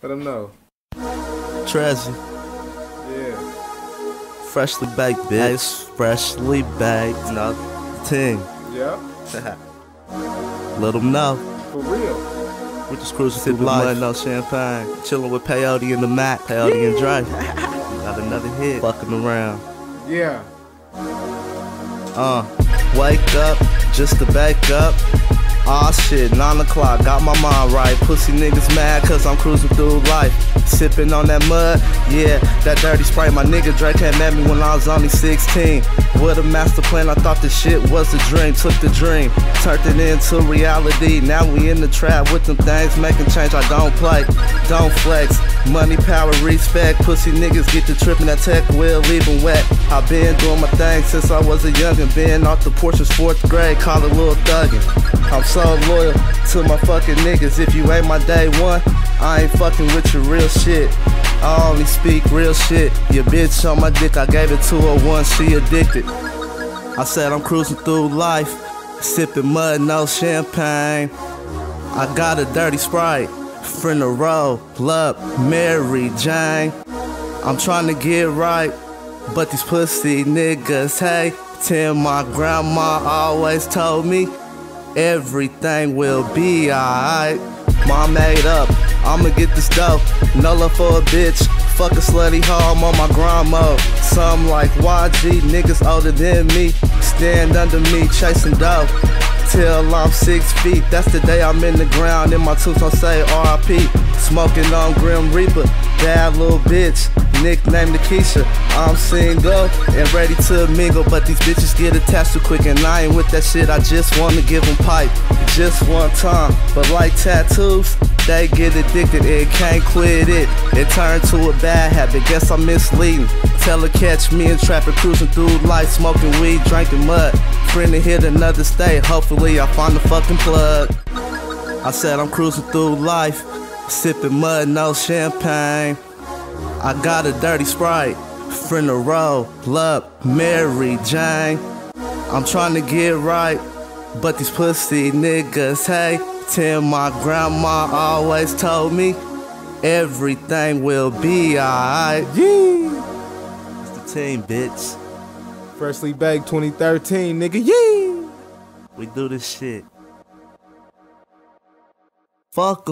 Let them know. Treasure. Yeah. Freshly baked, bitch. Freshly baked. No, ting. Yep. Let them know. For real. We just cruising through life. No champagne. Chilling with Peyote and the Mac. Peyote and Dre. Got another hit. Fucking around. Yeah. Wake up just to bake up. Aw shit, 9 o'clock, got my mind right. Pussy niggas mad cause I'm cruising through life. Sipping on that mud, yeah, that dirty Sprite. My nigga Drake came at me when I was only 16. With a master plan, I thought this shit was a dream. Took the dream, turned it into reality. Now we in the trap with them things, making change. I don't play, don't flex. Money, power, respect. Pussy niggas get the trip and that tech will leave them wet. I been doing my thing since I was a youngin'. Been off the porch since 4th grade, call it little thuggin'. I'm so loyal to my fucking niggas. If you ain't my day one, I ain't fucking with your real shit. I only speak real shit. Your bitch on my dick, I gave it to her once, she addicted. I said I'm cruising through life, sipping mud, no champagne. I got a dirty Sprite, finna roll up Mary Jane. I'm trying to get right, but these pussy niggas hate. Till my grandma always told me everything will be alright. Mom made up, I'ma get this dough. No love for a bitch, fuck a slutty hoe, I'm on my grind mode. Some like YG, niggas older than me, stand under me, chasing dough till I'm 6 feet. That's the day I'm in the ground, and my tombstone say RIP. Smoking on Grim Reaper, bad little bitch, nicknamed Nikisha. I'm single and ready to mingle, but these bitches get attached too quick, and I ain't with that shit. I just wanna give them pipe, just one time. But like tattoos, they get addicted and can't quit it. It turned to a bad habit, guess I'm misleading. Tell her catch me in traffic, cruising through life, smoking weed, drinking mud. Friend to hit another state, hopefully I find the fucking plug. I said I'm cruising through life, sipping mud, no champagne. I got a dirty Sprite, finna roll up Mary Jane. I'm trying to get right, but these pussy niggas hate. Till my grandma always told me everything will be alright. Yeah. It's the team, bitch. Freshly baked 2013, nigga. Yeah. We do this shit. Fuck 'em.